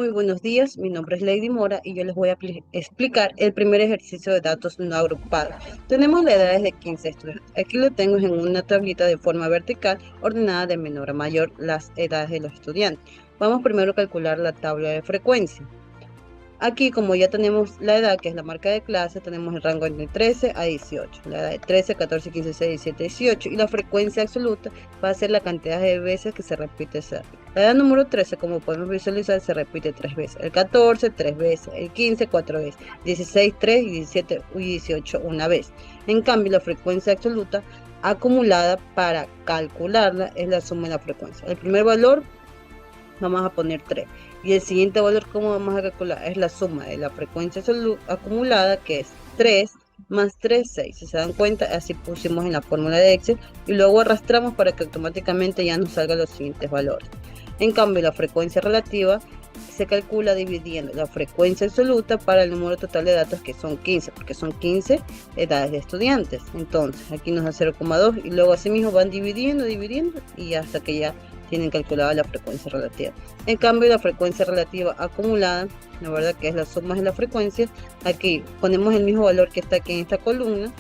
Muy buenos días, mi nombre es Lady Mora y yo les voy a explicar el primer ejercicio de datos no agrupados. Tenemos la edad de 15 estudiantes. Aquí lo tengo en una tablita de forma vertical, ordenada de menor a mayor las edades de los estudiantes. Vamos primero a calcular la tabla de frecuencia. Aquí, como ya tenemos la edad, que es la marca de clase, tenemos el rango entre 13 a 18. La edad de 13, 14, 15, 16, 17, 18. Y la frecuencia absoluta va a ser la cantidad de veces que se repite esa. La edad número 13, como podemos visualizar, se repite 3 veces. El 14, 3 veces. El 15, 4 veces. 16, 3 y 17 y 18, una vez. En cambio, la frecuencia absoluta acumulada para calcularla es la suma de la frecuencia. El primer valor vamos a poner 3. Y el siguiente valor, ¿cómo vamos a calcular? Es la suma de la frecuencia acumulada, que es 3 más 3, 6. Si se dan cuenta, así pusimos en la fórmula de Excel y luego arrastramos para que automáticamente ya nos salgan los siguientes valores. En cambio, la frecuencia relativa se calcula dividiendo la frecuencia absoluta para el número total de datos, que son 15, porque son 15 edades de estudiantes. Entonces, aquí nos da 0,2 y luego así mismo van dividiendo y hasta que ya tienen calculada la frecuencia relativa. En cambio, la frecuencia relativa acumulada, la verdad que es la suma de la frecuencia, aquí ponemos el mismo valor que está aquí en esta columna.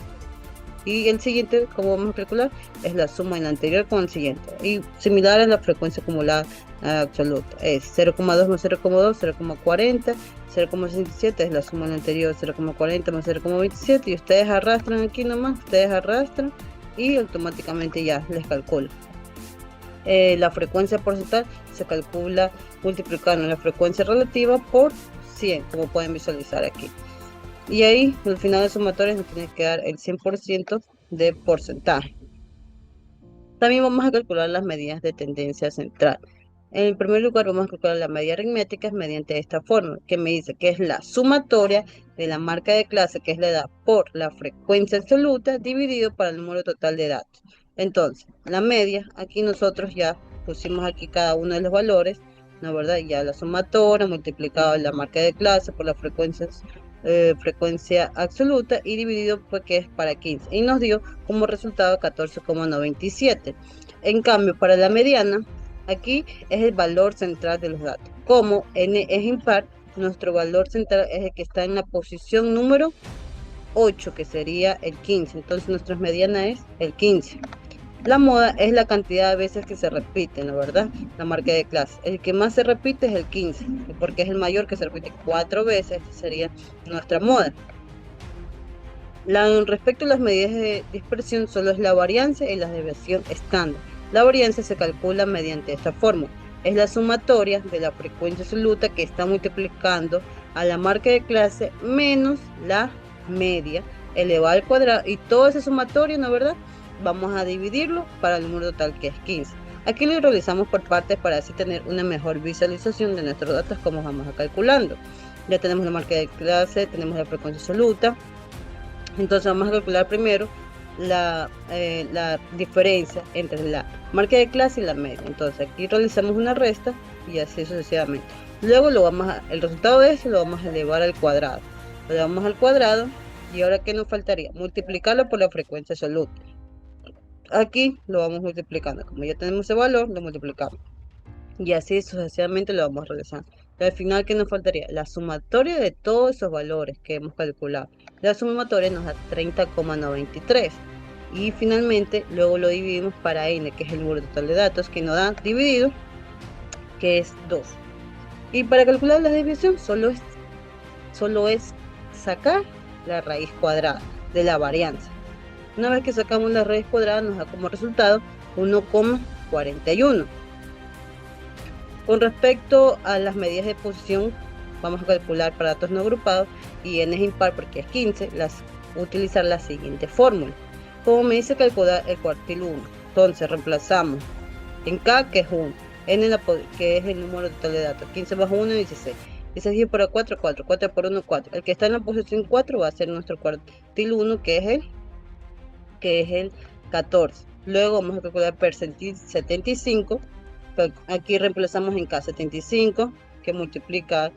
Y el siguiente, como vamos a calcular, es la suma del anterior con el siguiente. Y similar a la frecuencia acumulada absoluta. Es 0,2 más 0,2, 0,40, 0,67 es la suma del anterior, 0,40 más 0,27. Y ustedes arrastran aquí nomás, ustedes arrastran y automáticamente ya les calcula. La frecuencia porcentual se calcula multiplicando la frecuencia relativa por 100, como pueden visualizar aquí. Y ahí, al final de sumatorio, nos tiene que dar el 100% de porcentaje. También vamos a calcular las medidas de tendencia central. En primer lugar, vamos a calcular la medida aritmética mediante esta fórmula, que me dice que es la sumatoria de la marca de clase, que es la edad, por la frecuencia absoluta, dividido para el número total de datos. Entonces, la media, aquí nosotros ya pusimos aquí cada uno de los valores, ¿no verdad? Ya la sumatoria multiplicado la marca de clase por la frecuencia absoluta y dividido pues que es para 15 y nos dio como resultado 14,97. En cambio, para la mediana, aquí es el valor central de los datos. Como n es impar, nuestro valor central es el que está en la posición número 8, que sería el 15. Entonces nuestra mediana es el 15. La moda es la cantidad de veces que se repite, ¿no verdad? La marca de clase. El que más se repite es el 15, porque es el mayor, que se repite 4 veces, sería nuestra moda. Respecto a las medidas de dispersión, solo es la varianza y la desviación estándar. La varianza se calcula mediante esta fórmula. Es la sumatoria de la frecuencia absoluta que está multiplicando a la marca de clase menos la media elevado al cuadrado, y todo ese sumatorio, ¿no verdad? Vamos a dividirlo para el número total, que es 15. Aquí lo realizamos por partes para así tener una mejor visualización de nuestros datos, como vamos a calculando. Ya tenemos la marca de clase, tenemos la frecuencia absoluta. Entonces vamos a calcular primero la diferencia entre la marca de clase y la media. Entonces aquí realizamos una resta y así sucesivamente. Luego el resultado de eso lo vamos a elevar al cuadrado. Lo llevamos al cuadrado y ahora ¿qué nos faltaría? Multiplicarlo por la frecuencia absoluta. Aquí lo vamos multiplicando. Como ya tenemos ese valor, lo multiplicamos. Y así sucesivamente lo vamos realizando. Pero al final, ¿qué nos faltaría? La sumatoria de todos esos valores que hemos calculado. La sumatoria nos da 30,93. Y finalmente, luego lo dividimos para n, que es el número total de datos, que nos da dividido, que es 2. Y para calcular la desviación, solo es sacar la raíz cuadrada de la varianza. Una vez que sacamos la raíz cuadrada, nos da como resultado 1,41. Con respecto a las medidas de posición, vamos a calcular para datos no agrupados y n es impar porque es 15, utilizar la siguiente fórmula. Como me dice calcular el cuartil 1, entonces reemplazamos en k, que es 1, n que es el número total de datos, 15 más 1, 16. 16 por 4, 4, 4 por 1, 4. El que está en la posición 4 va a ser nuestro cuartil 1, que es el 14. Luego vamos a calcular percentil 75. Aquí reemplazamos en K75, que multiplica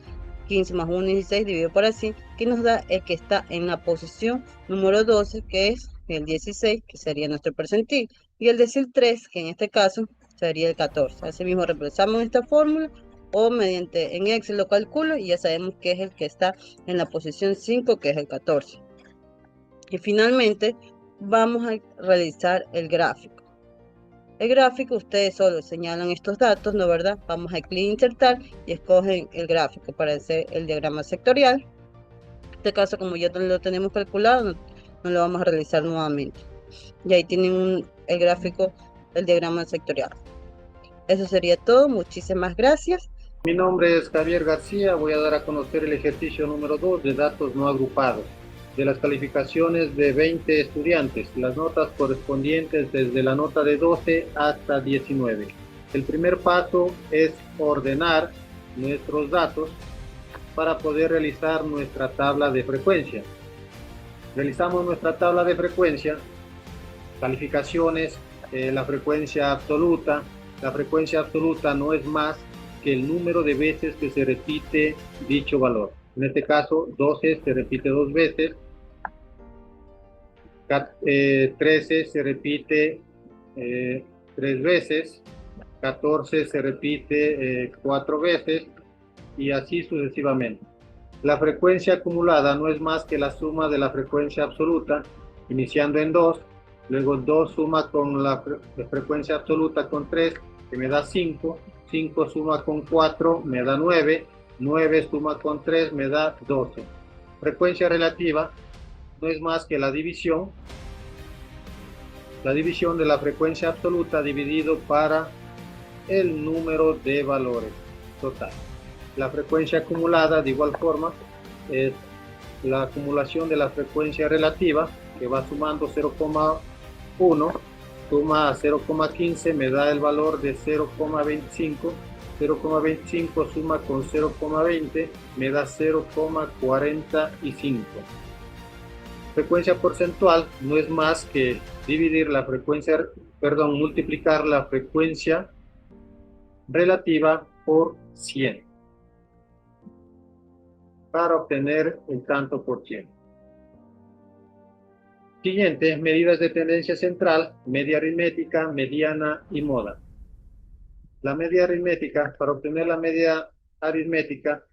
15 más 1, 16, dividido por así, que nos da el que está en la posición número 12, que es el 16, que sería nuestro percentil, y el decil 3, que en este caso sería el 14. Así mismo reemplazamos esta fórmula o mediante en Excel lo calculo y ya sabemos que es el que está en la posición 5, que es el 14. Y finalmente vamos a realizar el gráfico. El gráfico, ustedes solo señalan estos datos, ¿no verdad? Vamos a clic insertar y escogen el gráfico para hacer el diagrama sectorial. En este caso, como ya lo tenemos calculado, no lo vamos a realizar nuevamente. Y ahí tienen el gráfico, el diagrama sectorial. Eso sería todo. Muchísimas gracias. Mi nombre es Javier García. Voy a dar a conocer el ejercicio número 2 de datos no agrupados, de las calificaciones de 20 estudiantes, las notas correspondientes desde la nota de 12 hasta 19. El primer paso es ordenar nuestros datos para poder realizar nuestra tabla de frecuencia. Realizamos nuestra tabla de frecuencia, calificaciones, la frecuencia absoluta. La frecuencia absoluta no es más que el número de veces que se repite dicho valor. En este caso, 12 se repite 2 veces, 13 se repite 3 veces, 14 se repite 4 veces y así sucesivamente. La frecuencia acumulada no es más que la suma de la frecuencia absoluta, iniciando en 2, luego 2 suma con la frecuencia absoluta con 3, que me da 5, 5 suma con 4, me da 9, 9 suma con 3, me da 12. Frecuencia relativa no es más que la división de la frecuencia absoluta dividido para el número de valores total. La frecuencia acumulada, de igual forma, es la acumulación de la frecuencia relativa, que va sumando 0,1, suma a 0,15, me da el valor de 0,25, 0,25 suma con 0,20, me da 0,45. Frecuencia porcentual no es más que dividir la frecuencia, multiplicar la frecuencia relativa por 100. Para obtener el tanto por ciento. Siguiente, medidas de tendencia central, media aritmética, mediana y moda. La media aritmética, para obtener la media aritmética,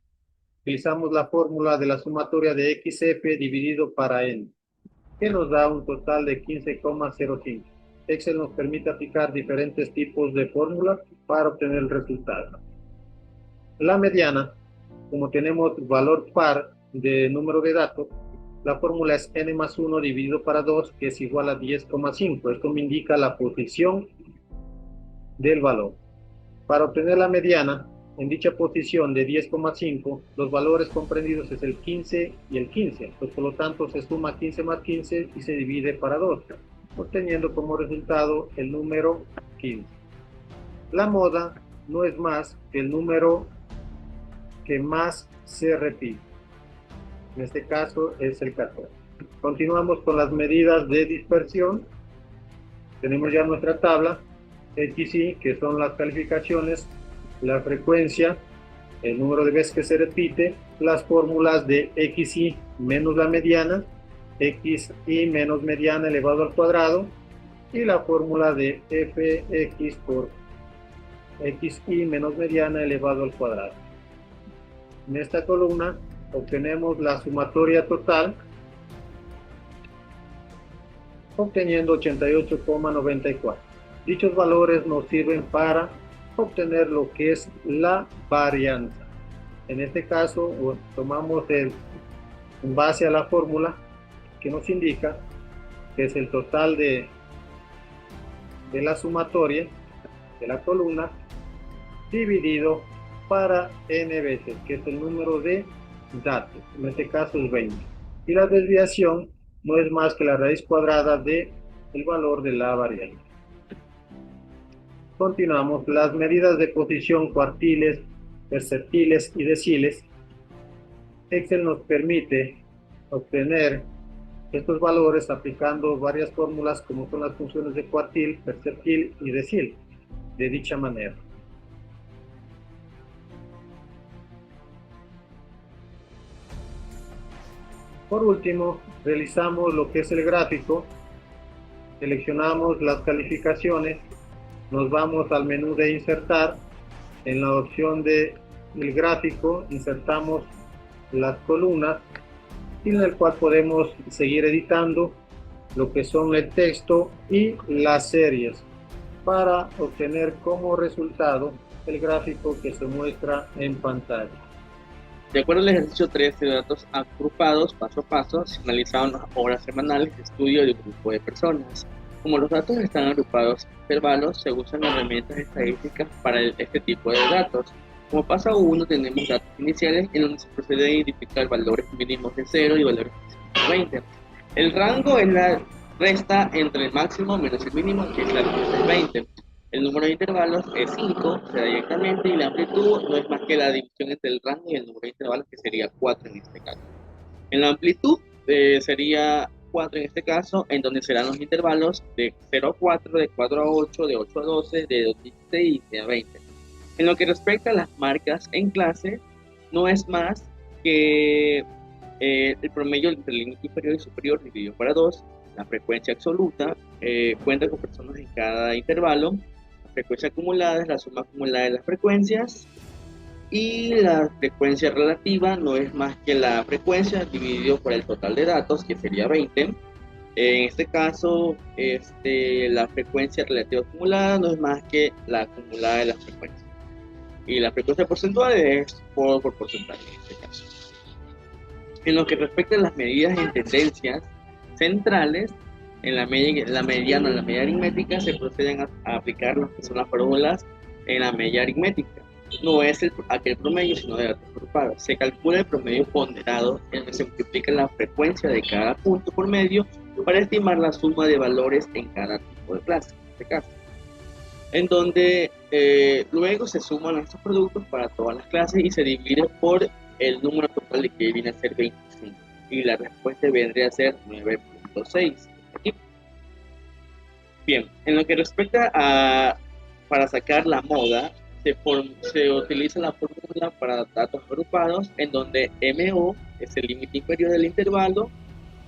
utilizamos la fórmula de la sumatoria de XF dividido para N, que nos da un total de 15,05. Excel nos permite aplicar diferentes tipos de fórmulas para obtener el resultado. La mediana, como tenemos valor par de número de datos, la fórmula es n más 1 dividido para 2, que es igual a 10,5. Esto me indica la posición del valor. Para obtener la mediana, en dicha posición de 10,5, los valores comprendidos es el 15 y el 15. Pues por lo tanto, se suma 15 más 15 y se divide para 2, obteniendo como resultado el número 15. La moda no es más que el número que más se repite. En este caso es el 14. Continuamos con las medidas de dispersión. Tenemos ya nuestra tabla XY, que son las calificaciones, la frecuencia, el número de veces que se repite, las fórmulas de XY menos la mediana, XY menos mediana elevado al cuadrado, y la fórmula de FX por XY menos mediana elevado al cuadrado. En esta columna obtenemos la sumatoria total, obteniendo 88,94. Dichos valores nos sirven para obtener lo que es la varianza. En este caso, tomamos en base a la fórmula que nos indica que es el total de la sumatoria de la columna dividido para n veces, que es el número de datos, en este caso es 20. Y la desviación no es más que la raíz cuadrada del valor de la variable. Continuamos. Las medidas de posición cuartiles, perceptiles y deciles. Excel nos permite obtener estos valores aplicando varias fórmulas como son las funciones de cuartil, perceptil y decil, de dicha manera. Por último, realizamos lo que es el gráfico, seleccionamos las calificaciones, nos vamos al menú de insertar, en la opción de el gráfico, insertamos las columnas y en el cual podemos seguir editando lo que son el texto y las series para obtener como resultado el gráfico que se muestra en pantalla. De acuerdo al ejercicio 3 de datos agrupados paso a paso, se analizaron las horas semanales de estudio de un grupo de personas. Como los datos están agrupados en intervalos, se usan herramientas estadísticas para este tipo de datos. Como paso 1 tenemos datos iniciales en donde se procede a identificar valores mínimos de 0 y valores máximos de 20. El rango es la resta entre el máximo menos el mínimo, que es la resta de 20. El número de intervalos es 5, se da directamente, y la amplitud no es más que la división entre el rango y el número de intervalos, que sería 4 en este caso. En la amplitud sería 4 en este caso, en donde serán los intervalos de 0 a 4, de 4 a 8, de 8 a 12, de 2 a 16 y de 20. En lo que respecta a las marcas en clase, no es más que el promedio entre el límite inferior y superior dividido para 2, la frecuencia absoluta, cuenta con personas en cada intervalo, la frecuencia acumulada es la suma acumulada de las frecuencias, y la frecuencia relativa no es más que la frecuencia dividido por el total de datos, que sería 20. En este caso, la frecuencia relativa acumulada no es más que la acumulada de las frecuencias. Y la frecuencia porcentual es por porcentaje en este caso. En lo que respecta a las medidas en tendencias centrales, en la mediana, en la media aritmética, se proceden a aplicar lo que son las fórmulas en la media aritmética. No es aquel promedio, sino de datos agrupados. Se calcula el promedio ponderado, en donde se multiplica la frecuencia de cada punto por medio para estimar la suma de valores en cada tipo de clase, en este caso. En donde luego se suman estos productos para todas las clases y se divide por el número total, de que viene a ser 25. Y la respuesta vendría a ser 9.6. Bien, en lo que respecta a para sacar la moda, se utiliza la fórmula para datos agrupados, en donde MO es el límite inferior del intervalo,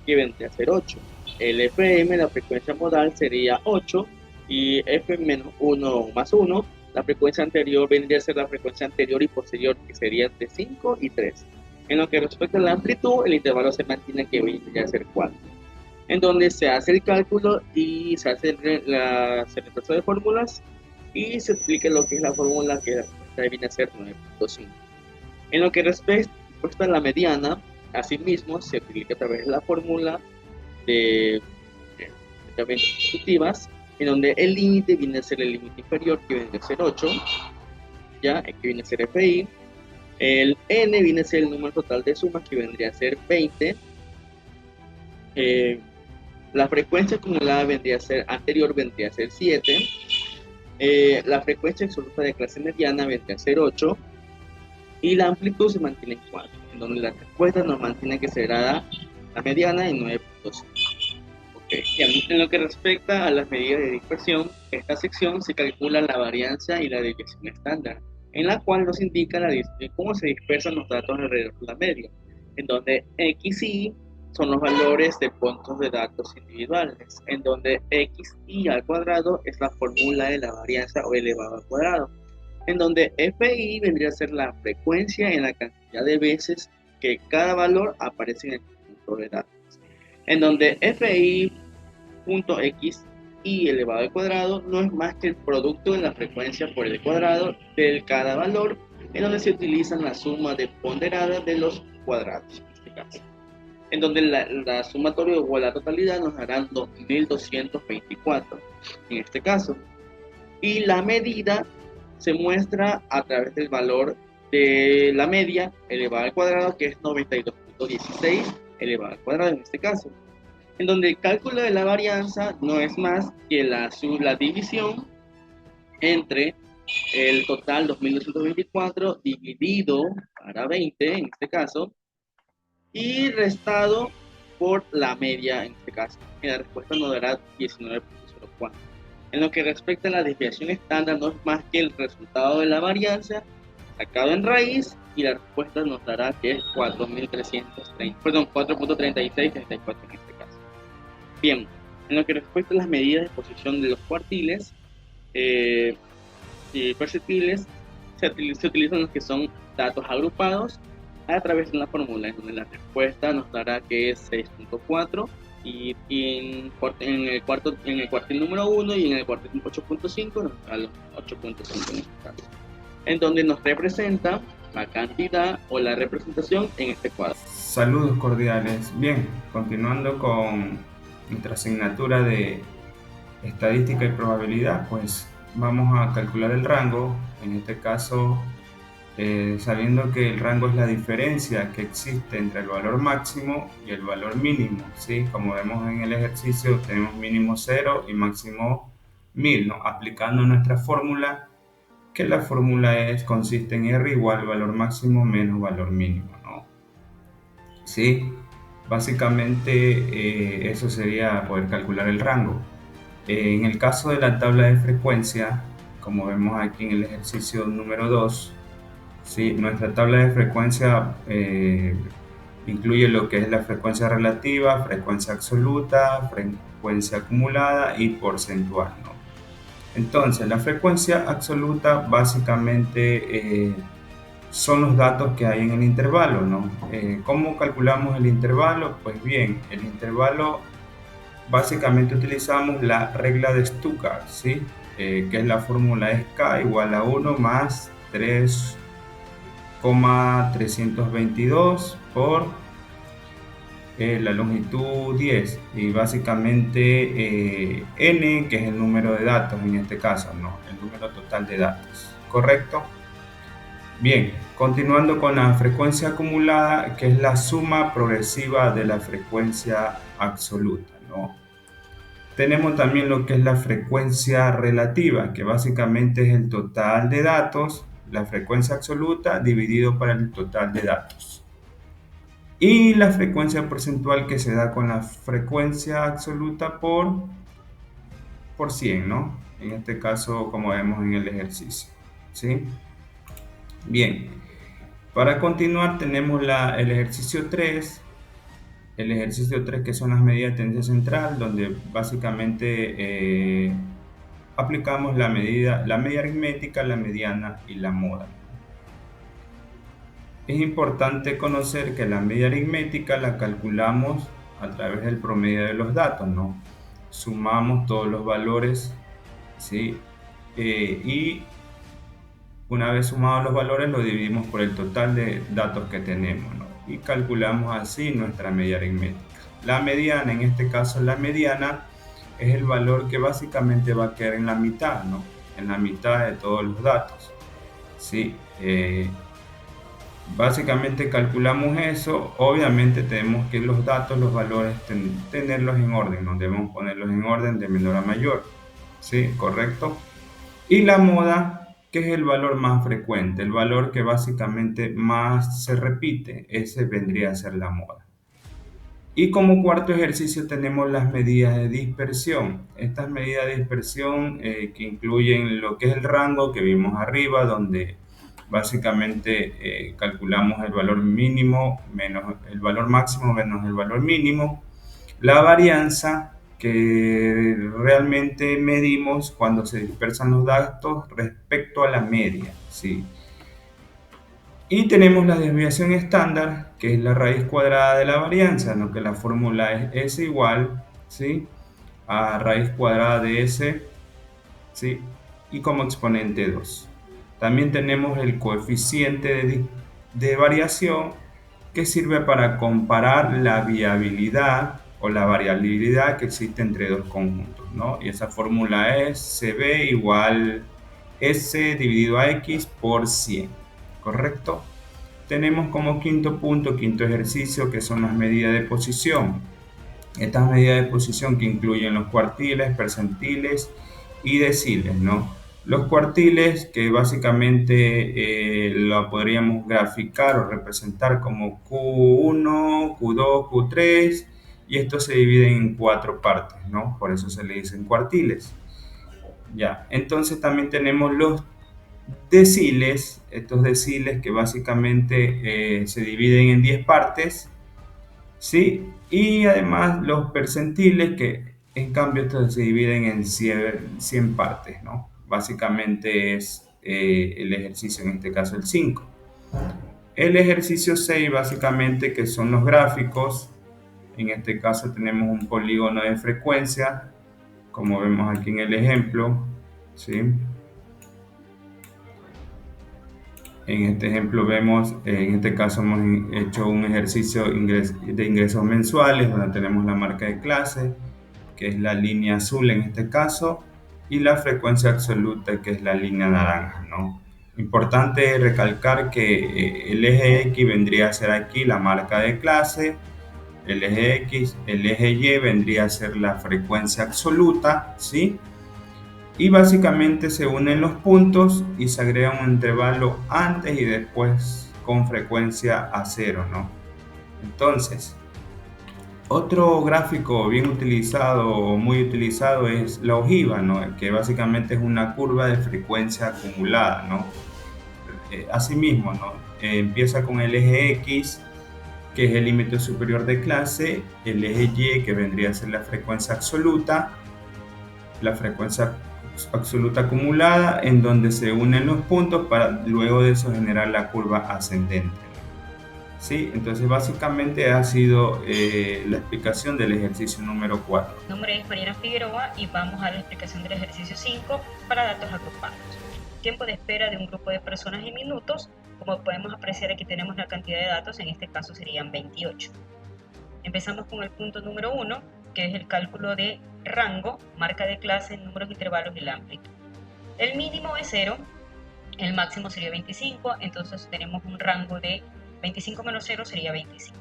que vendría a ser 8. El FM, la frecuencia modal, sería 8, y F menos 1 más 1, la frecuencia anterior vendría a ser la frecuencia anterior y posterior, que sería de 5 y 3. En lo que respecta a la amplitud, el intervalo se mantiene, que vendría a ser 4. En donde se hace el cálculo y se hace la reemplazo de fórmulas y se explica lo que es la fórmula, que viene a ser 9.5. En lo que respecta a la mediana, asimismo se aplica a través de la fórmula de sustitutivas, en donde el límite viene a ser el límite inferior, que viene a ser 8, ya, que viene a ser FI. El N viene a ser el número total de sumas, que vendría a ser 20. La frecuencia acumulada vendría a ser anterior, vendría a ser 7. La frecuencia absoluta de clase mediana vendría a ser 8. Y la amplitud se mantiene en 4, en donde la respuesta nos mantiene que será la mediana en 9.5. Okay. En lo que respecta a las medidas de dispersión, esta sección se calcula la varianza y la desviación estándar, en la cual nos indica cómo se dispersan los datos alrededor de la media, en donde X y son los valores de puntos de datos individuales, en donde XI al cuadrado es la fórmula de la varianza o elevado al cuadrado, en donde FI vendría a ser la frecuencia en la cantidad de veces que cada valor aparece en el conjunto de datos, en donde FI.xi elevado al cuadrado no es más que el producto de la frecuencia por el cuadrado de cada valor, en donde se utilizan la suma de ponderada de los cuadrados, en este caso, en donde la sumatoria o la totalidad nos darán 2224 en este caso, y la medida se muestra a través del valor de la media elevada al cuadrado, que es 92.16 elevado al cuadrado en este caso, en donde el cálculo de la varianza no es más que la división entre el total 2224 dividido para 20 en este caso, y restado por la media en este caso, y la respuesta nos dará 19.04. En lo que respecta a la desviación estándar, no es más que el resultado de la varianza sacado en raíz, y la respuesta nos dará que es 4.3634 en este caso. Bien, en lo que respecta a las medidas de posición de los cuartiles perceptibles, se utilizan los que son datos agrupados a través de la fórmula, en donde la respuesta nos dará que es 6.4 en el cuartil número 1 y en el cuartil 8.5 nos da los 8.5 en este caso, en donde nos representa la cantidad o la representación en este cuadro. Saludos cordiales. Bien, continuando con nuestra asignatura de estadística y probabilidad, pues vamos a calcular el rango, en este caso sabiendo que el rango es la diferencia que existe entre el valor máximo y el valor mínimo, ¿sí? Como vemos en el ejercicio tenemos mínimo 0 y máximo 1000, ¿no? Aplicando nuestra fórmula, que la fórmula consiste en R igual valor máximo menos valor mínimo, ¿no? ¿Sí? Básicamente eso sería poder calcular el rango. En el caso de la tabla de frecuencia, como vemos aquí en el ejercicio número 2, ¿sí? Nuestra tabla de frecuencia incluye lo que es la frecuencia relativa, frecuencia absoluta, frecuencia acumulada y porcentual, ¿no? Entonces, la frecuencia absoluta básicamente son los datos que hay en el intervalo, ¿no? ¿Cómo calculamos el intervalo? Pues bien, el intervalo básicamente utilizamos la regla de Stuttgart, ¿sí? Que es la fórmula es K igual a 1 más 3,322 por la longitud 10 y básicamente n, que es el número de datos en este caso, ¿no? El número total de datos, ¿correcto? Bien, continuando con la frecuencia acumulada, que es la suma progresiva de la frecuencia absoluta, ¿no? Tenemos también lo que es la frecuencia relativa, que básicamente es el total de datos, la frecuencia absoluta dividido por el total de datos. Y la frecuencia porcentual, que se da con la frecuencia absoluta por 100, ¿no? En este caso, como vemos en el ejercicio, ¿sí? Bien, para continuar tenemos el ejercicio 3. El ejercicio 3, que son las medidas de tendencia central, donde básicamente aplicamos la media aritmética, la mediana y la moda. Es importante conocer que la media aritmética la calculamos a través del promedio de los datos, ¿no? Sumamos todos los valores, ¿sí? Y una vez sumados los valores, lo dividimos por el total de datos que tenemos, ¿no? Y calculamos así nuestra media aritmética. La mediana, en este caso la mediana, es el valor que básicamente va a quedar en la mitad, ¿no? En la mitad de todos los datos, ¿sí? Básicamente calculamos eso. Obviamente tenemos que los datos, los valores, tenerlos en orden, ¿no? Debemos ponerlos en orden de menor a mayor, ¿sí? ¿Correcto? Y la moda, que es el valor más frecuente, el valor que básicamente más se repite, ese vendría a ser la moda. Y como cuarto ejercicio tenemos las medidas de dispersión. Estas medidas de dispersión que incluyen lo que es el rango que vimos arriba, donde básicamente calculamos el valor mínimo menos el valor máximo menos el valor mínimo. La varianza, que realmente medimos cuando se dispersan los datos respecto a la media, ¿sí? Y tenemos la desviación estándar, que es la raíz cuadrada de la varianza, ¿no? Que la fórmula es S igual, ¿sí? A raíz cuadrada de S, ¿sí? Y como exponente 2. También tenemos el coeficiente de variación, que sirve para comparar la viabilidad o la variabilidad que existe entre dos conjuntos, ¿no? Y esa fórmula es CB igual S dividido a X por 100, ¿correcto? Tenemos como quinto punto, quinto ejercicio, que son las medidas de posición. Estas medidas de posición que incluyen los cuartiles, percentiles y deciles, ¿no? Los cuartiles, que básicamente lo podríamos graficar o representar como Q1, Q2, Q3, y esto se divide en 4 partes, ¿no? Por eso se le dicen cuartiles. Ya, entonces también tenemos los deciles, estos deciles que básicamente se dividen en 10 partes, ¿sí? Y además los percentiles, que en cambio estos se dividen en 100 partes, ¿no? Básicamente es el ejercicio, en este caso el 5. El ejercicio 6 básicamente que son los gráficos. En este caso tenemos un polígono de frecuencia, como vemos aquí en el ejemplo, ¿sí? En este ejemplo vemos, en este caso hemos hecho un ejercicio de ingresos mensuales, donde tenemos la marca de clase, que es la línea azul en este caso, y la frecuencia absoluta, que es la línea naranja, ¿no? Importante recalcar que el eje X vendría a ser aquí la marca de clase, el eje X, el eje Y vendría a ser la frecuencia absoluta, ¿sí? Y básicamente se unen los puntos y se agrega un intervalo antes y después con frecuencia a cero, ¿no? Entonces, otro gráfico bien utilizado o muy utilizado es la ojiva, ¿no? Que básicamente es una curva de frecuencia acumulada, ¿no? Asimismo, ¿no? Empieza con el eje X, que es el límite superior de clase, el eje Y, que vendría a ser la frecuencia absoluta acumulada, en donde se unen los puntos para luego de eso generar la curva ascendente. Sí, entonces básicamente ha sido la explicación del ejercicio número 4. Mi nombre es Mariana Figueroa y vamos a la explicación del ejercicio 5 para datos agrupados. Tiempo de espera de un grupo de personas en minutos. Como podemos apreciar, aquí tenemos la cantidad de datos, en este caso serían 28. Empezamos con el punto número 1, que es el cálculo de rango, marca de clase, números, intervalos y la amplitud. El mínimo es 0, el máximo sería 25, entonces tenemos un rango de 25 menos 0 sería 25.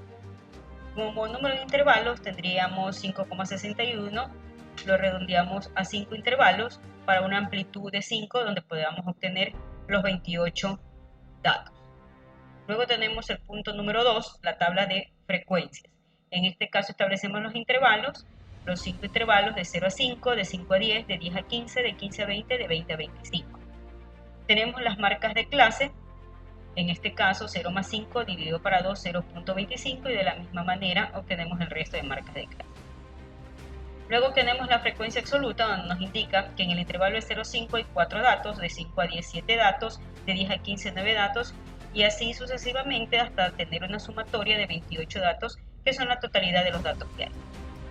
Como número de intervalos tendríamos 5,61, lo redondeamos a 5 intervalos para una amplitud de 5, donde podamos obtener los 28 datos. Luego tenemos el punto número 2, la tabla de frecuencias. En este caso establecemos los intervalos, los 5 intervalos de 0 a 5, de 5 a 10, de 10 a 15, de 15 a 20, de 20 a 25. Tenemos las marcas de clase, en este caso 0 más 5 dividido para 2, 0.25, y de la misma manera obtenemos el resto de marcas de clase. Luego tenemos la frecuencia absoluta, donde nos indica que en el intervalo de 0 a 5 hay 4 datos, de 5 a 10 7 datos, de 10 a 15 9 datos, y así sucesivamente hasta tener una sumatoria de 28 datos, que son la totalidad de los datos que hay.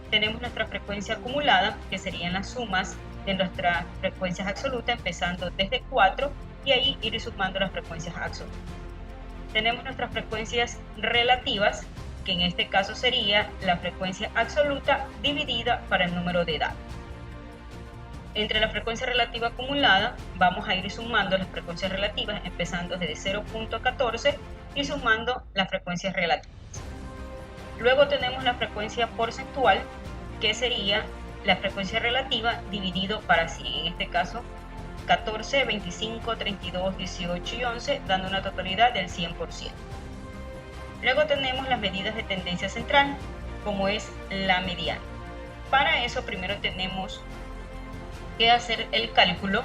Tenemos nuestra frecuencia acumulada, que serían las sumas de nuestras frecuencias absolutas, empezando desde 4 y ahí ir sumando las frecuencias absolutas. Tenemos nuestras frecuencias relativas, que en este caso sería la frecuencia absoluta dividida para el número de datos. Entre la frecuencia relativa acumulada vamos a ir sumando las frecuencias relativas, empezando desde 0.14 y sumando las frecuencias relativas. Luego tenemos la frecuencia porcentual, que sería la frecuencia relativa dividido para 100, en este caso 14, 25, 32, 18 y 11, dando una totalidad del 100%. Luego tenemos las medidas de tendencia central, como es la mediana. Para eso primero tenemos que hacer el cálculo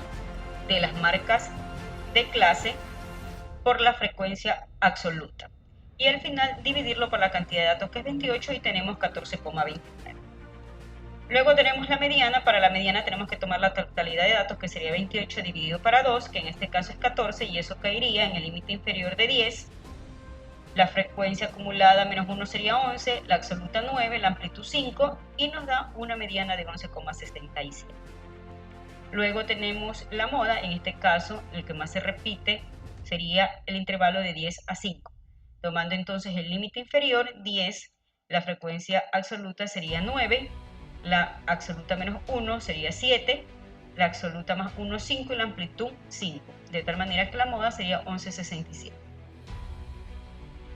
de las marcas de clase por la frecuencia absoluta y al final dividirlo por la cantidad de datos, que es 28, y tenemos 14,29. Luego tenemos la mediana. Para la mediana tenemos que tomar la totalidad de datos, que sería 28 dividido para 2, que en este caso es 14, y eso caería en el límite inferior de 10. La frecuencia acumulada menos 1 sería 11, la absoluta 9, la amplitud 5, y nos da una mediana de 11,67. Luego tenemos la moda, en este caso el que más se repite sería el intervalo de 10 a 5. Tomando entonces el límite inferior, 10, la frecuencia absoluta sería 9, la absoluta menos 1 sería 7, la absoluta más 1, 5, y la amplitud 5. De tal manera que la moda sería 11,67.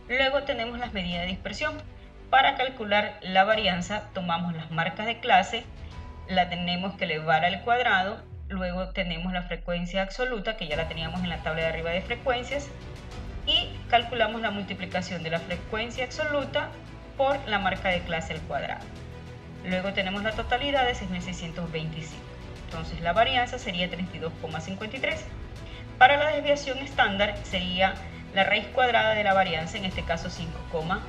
Luego tenemos las medidas de dispersión. Para calcular la varianza tomamos las marcas de clase, la tenemos que elevar al cuadrado, luego tenemos la frecuencia absoluta, que ya la teníamos en la tabla de arriba de frecuencias, y calculamos la multiplicación de la frecuencia absoluta por la marca de clase al cuadrado. Luego tenemos la totalidad de 6.625. Entonces la varianza sería 32,53. Para la desviación estándar sería la raíz cuadrada de la varianza, en este caso 5,70.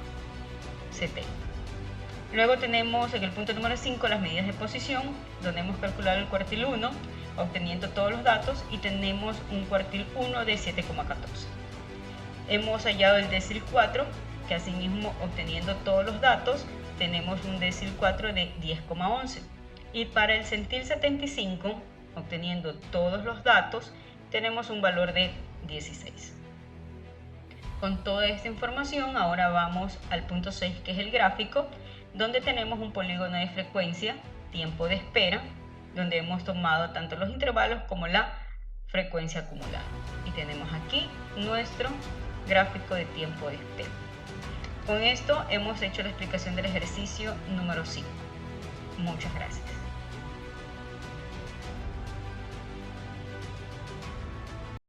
Luego tenemos en el punto número 5 las medidas de posición, donde hemos calculado el cuartil 1, obteniendo todos los datos, y tenemos un cuartil 1 de 7,14. Hemos hallado el decil 4, que asimismo obteniendo todos los datos tenemos un decil 4 de 10,11. Y para el centil 75, obteniendo todos los datos, tenemos un valor de 16. Con toda esta información, ahora vamos al punto 6, que es el gráfico, donde tenemos un polígono de frecuencia, tiempo de espera, donde hemos tomado tanto los intervalos como la frecuencia acumulada. Y tenemos aquí nuestro gráfico de tiempo de espera. Con esto hemos hecho la explicación del ejercicio número 5. Muchas gracias.